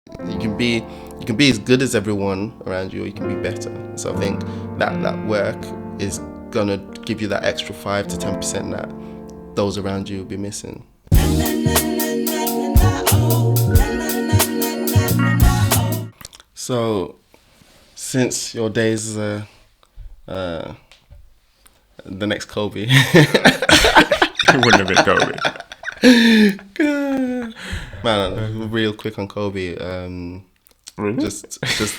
You can be as good as everyone around you, or you can be better. So I think that work is gonna give you that extra 5 to 10% that those around you will be missing. So, since your days as the next Kobe, It wouldn't have been Kobe. man, real quick on Kobe. Really? Just because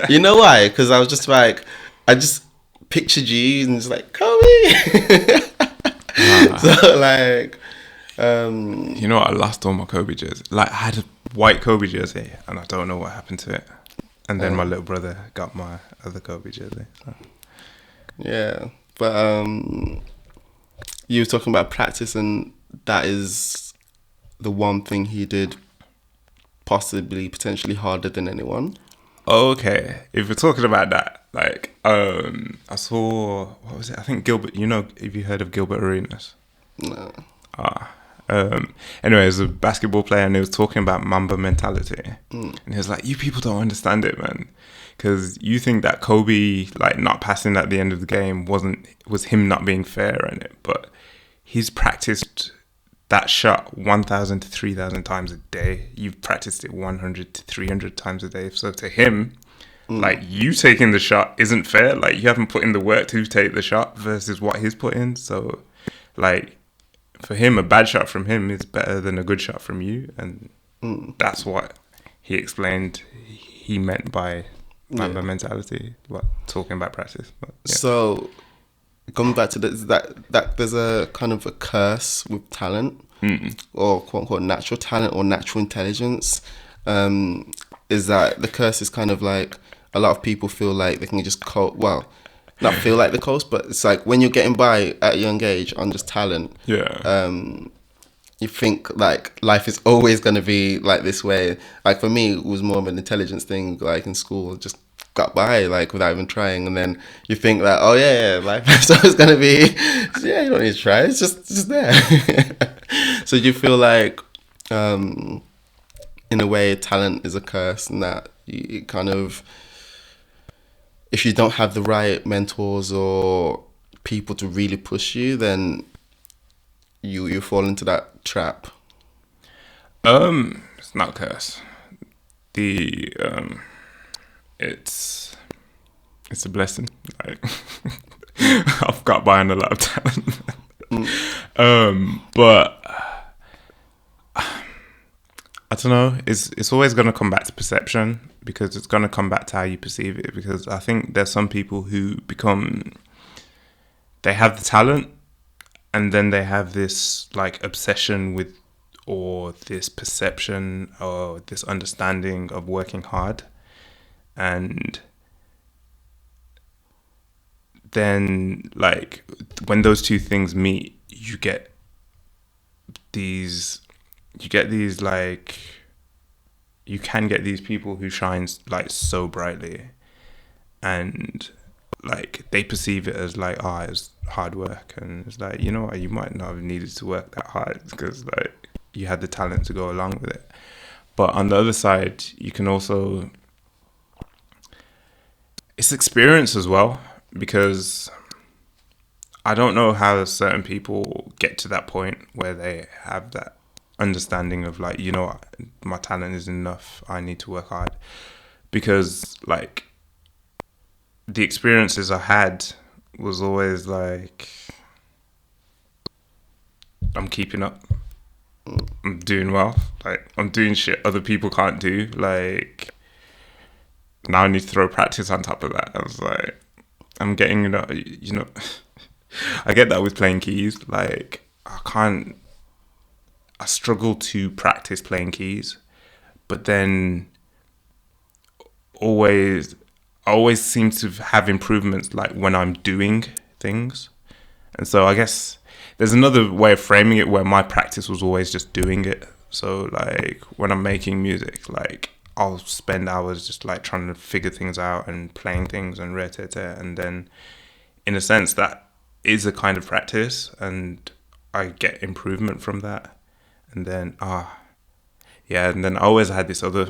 you know why? Because I was just like, I just pictured you and it's like Kobe. So like, You know what? I lost all my Kobe jersey. Like, I had a white Kobe jersey, and I don't know what happened to it. And then my little brother got my other Kobe jersey. So. yeah, but you were talking about practice, and that is the one thing he did potentially harder than anyone. Okay, if we're talking about that, like, I saw, what was it? I think Gilbert. You know, have you heard of Gilbert Arenas? No. Ah. Anyway, he was a basketball player, and he was talking about Mamba mentality, and he was like, "You people don't understand it, man, because you think that Kobe, like, not passing at the end of the game was him not being fair in it, but he's practiced that shot 1,000 to 3,000 times a day. You've practiced it 100 to 300 times a day. So to him, like, you taking the shot isn't fair. Like, you haven't put in the work to take the shot versus what he's put in. So, like, for him, a bad shot from him is better than a good shot from you. And that's what he explained he meant by Mamba mentality, what talking about practice. But, yeah. So, going back to this, that there's a kind of a curse with talent, or quote unquote natural talent or natural intelligence. Is that the curse is kind of like a lot of people feel like they can just not feel like the coast, but it's like when you're getting by at a young age on just talent. Yeah. You think like life is always going to be like this way. Like for me, it was more of an intelligence thing. Like in school, just got by like without even trying, and then you think that life is always going to be you don't need to try. It's just there. So do you feel like in a way talent is a curse, and that you kind of, if you don't have the right mentors or people to really push you, then you fall into that trap. It's not a curse. The it's a blessing. Like, I've got by on a lot of talent. But I don't know. It's always gonna come back to perception, because it's gonna come back to how you perceive it. Because I think there's some people who they have the talent, and then they have this like obsession with, or this perception or this understanding of working hard, and then like when those two things meet, these like you can get these people who shine like so brightly, and like they perceive it as like, it's hard work, and it's like, you know what, you might not have needed to work that hard because like you had the talent to go along with it. But on the other side, you can also, it's experience as well, because I don't know how certain people get to that point where they have that understanding of like, you know what, my talent is enough, I need to work hard. Because like the experiences I had was always like, I'm keeping up, I'm doing well, like I'm doing shit other people can't do. Like now I need to throw practice on top of that. I was like, I'm getting, I get that with playing keys. Like I struggle to practice playing keys, but then always, I always seem to have improvements like when I'm doing things. And so I guess there's another way of framing it where my practice was always just doing it. So like when I'm making music, like I'll spend hours just like trying to figure things out and playing things and and then in a sense that is a kind of practice, and I get improvement from that. And then Yeah, and then I always had this other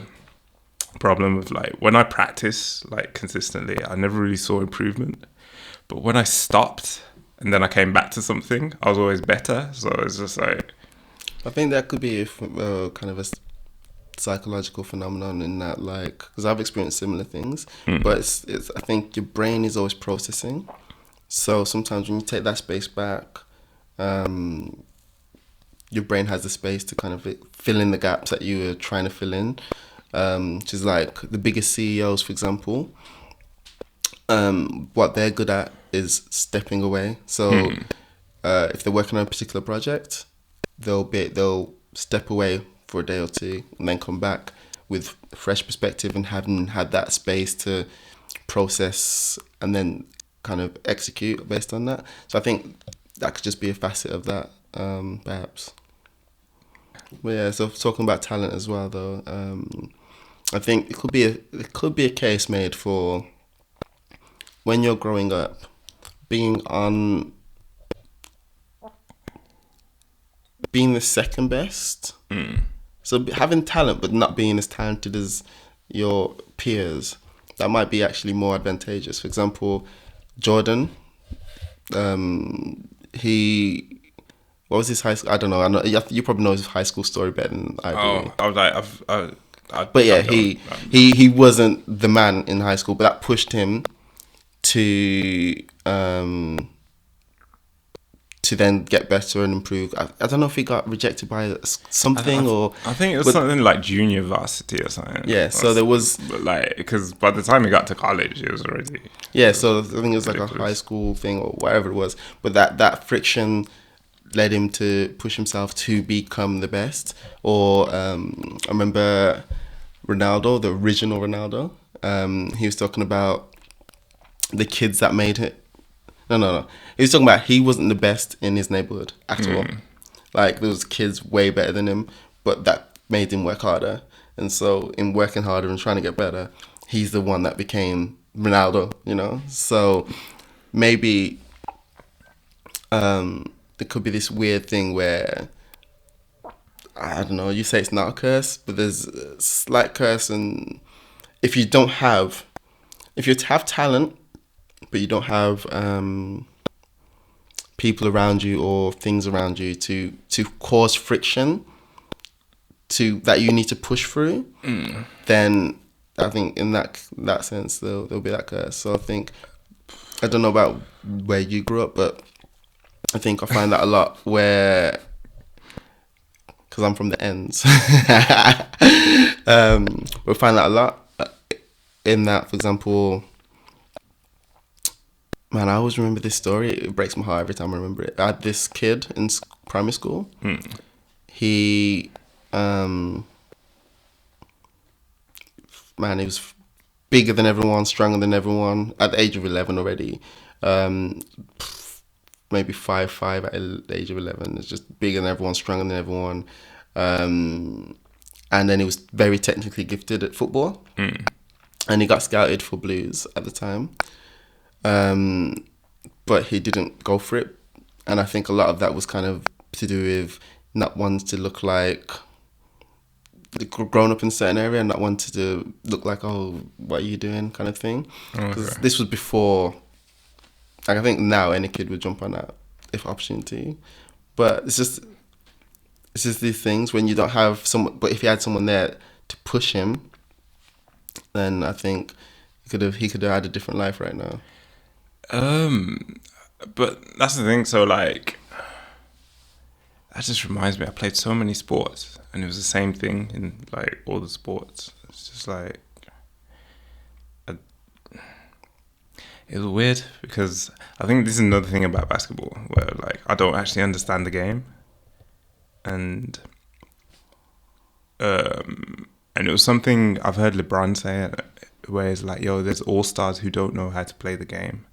problem with like when I practice like consistently, I never really saw improvement. But when I stopped and then I came back to something, I was always better. So it's just like, I think that could be kind of a psychological phenomenon in that, like, because I've experienced similar things, but it's I think your brain is always processing. So sometimes when you take that space back, your brain has the space to kind of fill in the gaps that you were trying to fill in, which is like the biggest CEOs, for example. What they're good at is stepping away. So if they're working on a particular project, they'll step away for a day or two and then come back with a fresh perspective and having had that space to process and then kind of execute based on that. So I think that could just be a facet of that, perhaps. But yeah, so talking about talent as well, though, I think it could be a case made for when you're growing up, being the second best. So having talent but not being as talented as your peers, that might be actually more advantageous. For example, Jordan, what was his high school? I don't know. You probably know his high school story better than I do. I was like, But yeah, he wasn't the man in high school, but that pushed him to then get better and improve. I don't know if he got rejected by something or... I think it was something like junior varsity or something. Yeah, so there was... But like, because by the time he got to college, it was already... Yeah, so I think it was like a high school thing or whatever it was. But that friction led him to push himself to become the best. Or I remember Ronaldo, the original Ronaldo. He was talking about the kids that made it. No. He was talking about he wasn't the best in his neighborhood at all. Like, there was kids way better than him, but that made him work harder. And so in working harder and trying to get better, he's the one that became Ronaldo, you know? So maybe there could be this weird thing where, I don't know, you say it's not a curse, but there's a slight curse. And if you have talent, but you don't have people around you or things around you to cause friction that you need to push through, then I think in that sense there'll be that curse. So I think, I don't know about where you grew up, but I think I find that a lot where, because I'm from the ends, we find that a lot in that, for example. Man, I always remember this story. It breaks my heart every time I remember it. I had this kid in primary school. He, he was bigger than everyone, stronger than everyone. At the age of 11 already. Maybe 5'5" at the age of 11. It's just bigger than everyone, stronger than everyone. And then he was very technically gifted at football. And he got scouted for Blues at the time. But he didn't go for it. And I think a lot of that was kind of to do with not wanting to look like grown up in a certain area and not wanting to look like, oh, what are you doing kind of thing. Because this was before, like, I think now any kid would jump on that if opportunity. But it's just these things when you don't have someone, but if you had someone there to push him, then I think he could have had a different life right now. But that's the thing. So like, that just reminds me. I played so many sports, and it was the same thing in like all the sports. It's just like, it was weird because I think this is another thing about basketball where like I don't actually understand the game, and it was something I've heard LeBron say, where it's like, yo, there's all-stars who don't know how to play the game.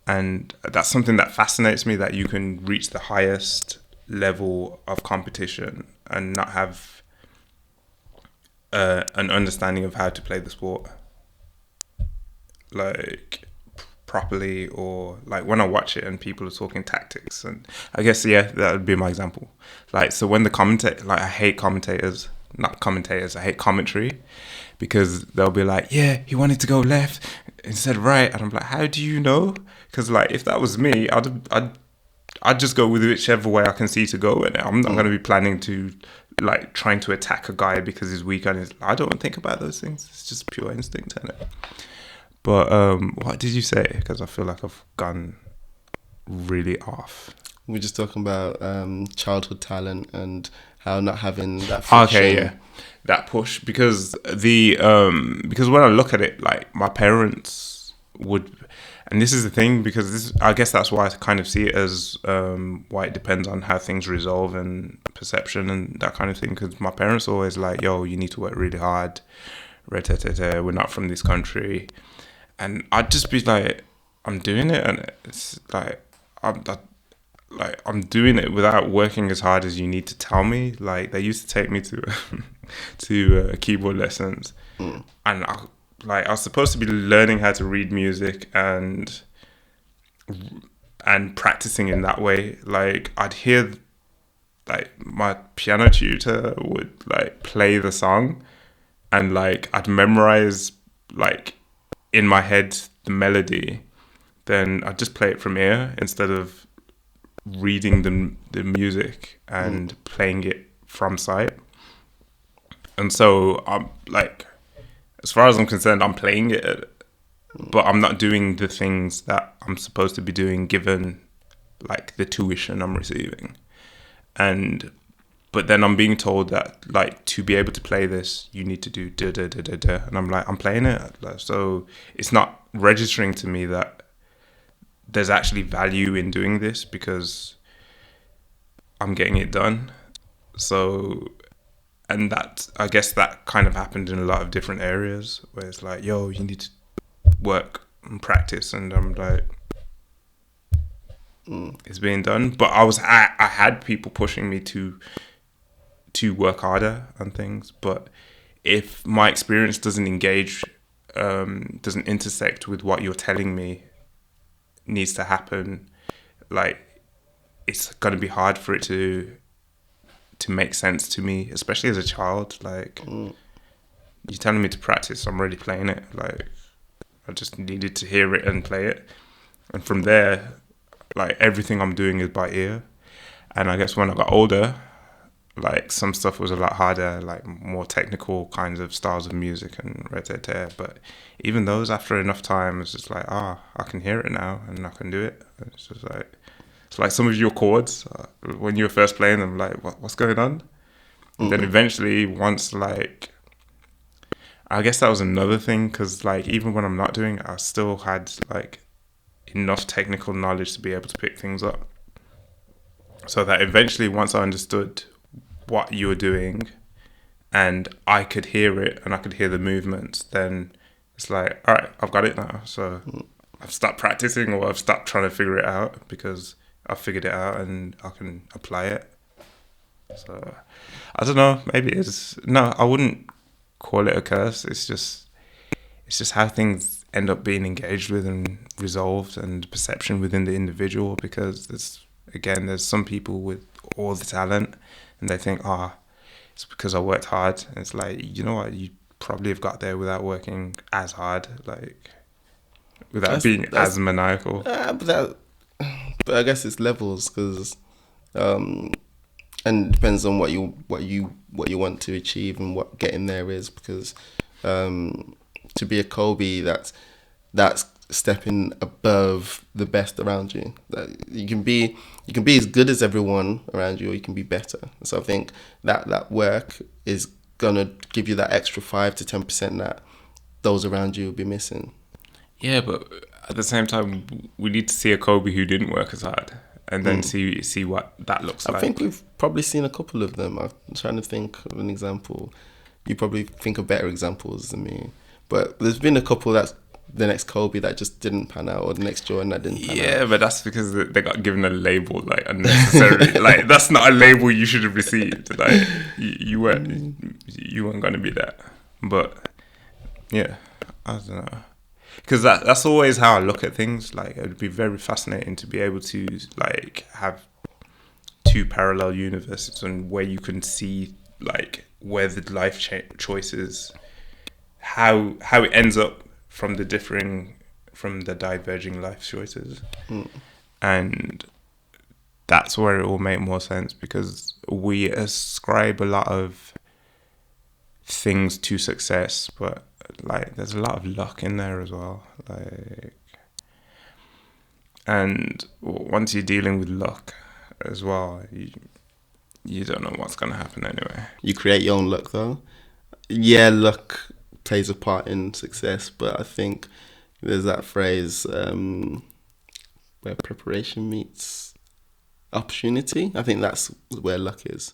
And that's something that fascinates me, that you can reach the highest level of competition and not have an understanding of how to play the sport like properly, or like when I watch it and people are talking tactics, and I guess that would be my example. Like, so when the commentator, like, I hate commentators not commentators, I hate commentary, because they'll be like, yeah, he wanted to go left instead of right, and I'm like, how do you know? Because like, if that was me, I'd just go with whichever way I can see to go, and I'm not going to be planning to like trying to attack a guy because he's weak on his. I don't think about those things. It's just pure instinct, isn't it? But what did you say? Because I feel like I've gone really off. We're just talking about childhood talent and how not having that friction. Okay, yeah, that push, because because when I look at it, like my parents would, and this is the thing, because this, I guess that's why I kind of see it as why it depends on how things resolve and perception and that kind of thing. Because my parents are always like, "Yo, you need to work really hard. We're not from this country," and I'd just be like, "I'm doing it," and it's like I'm doing it without working as hard as you need to tell me. Like, they used to take me to keyboard lessons, and I was supposed to be learning how to read music and practicing in that way. Like, I'd hear like my piano tutor would like play the song, and like I'd memorize like in my head the melody. Then I'd just play it from ear instead of reading the music and playing it from sight. And so I'm like, as far as I'm concerned, I'm playing it, but I'm not doing the things that I'm supposed to be doing given like the tuition I'm receiving. But then I'm being told that like to be able to play this, you need to do da da da da da, and I'm like, I'm playing it, so it's not registering to me that there's actually value in doing this because I'm getting it done. So, and that, I guess that kind of happened in a lot of different areas where it's like, yo, you need to work and practice, and I'm like, it's being done. But I had people pushing me to work harder and things. But if my experience doesn't engage, doesn't intersect with what you're telling me needs to happen, like it's gonna be hard for it to make sense to me, especially as a child. Like, you're telling me to practice, I'm already playing it. Like, I just needed to hear it and play it, and from there, like everything I'm doing is by ear. And I guess when I got older, like some stuff was a lot harder, like more technical kinds of styles of music and but even those, after enough time, it's just like, I can hear it now and I can do it. It's just like, it's like some of your chords, when you were first playing them, like what's going on? And then eventually, once, like, I guess that was another thing, because like even when I'm not doing it, I still had like enough technical knowledge to be able to pick things up, so that eventually, once I understood what you were doing and I could hear it and I could hear the movements, then it's like, all right, I've got it now. So I've stopped practicing, or I've stopped trying to figure it out, because I've figured it out and I can apply it. So I don't know, maybe I wouldn't call it a curse. It's just how things end up being engaged with and resolved, and perception within the individual, because there's some people with all the talent and they think, it's because I worked hard. And it's like, you know what, you probably have got there without working as hard, like without being as maniacal. But I guess it's levels, because and it depends on what you want to achieve and what getting there is, because to be a Kobe, that's stepping above the best around you. That you can be as good as everyone around you, or you can be better. So I think that work is gonna give you that extra 5 to 10% that those around you will be missing. Yeah, but at the same time, we need to see a Kobe who didn't work as hard, and then see what that looks like. I think we've probably seen a couple of them. I'm trying to think of an example. You probably think of better examples than me, but there's been a couple that's the next Kobe that just didn't pan out, or the next Jordan that didn't pan out. Yeah, but that's because they got given a label, like, unnecessarily. Like, that's not a label you should have received. Like, you weren't going to be that. But yeah, I don't know, because that's always how I look at things. Like, it'd be very fascinating to be able to like have two parallel universes, and where you can see like where the life choices, how it ends up from the diverging life choices, and that's where it will make more sense, because we ascribe a lot of things to success, but like there's a lot of luck in there as well, like, and once you're dealing with luck as well, you don't know what's gonna happen anyway. You create your own luck, though. Yeah, luck plays a part in success, but I think there's that phrase where preparation meets opportunity. I think that's where luck is.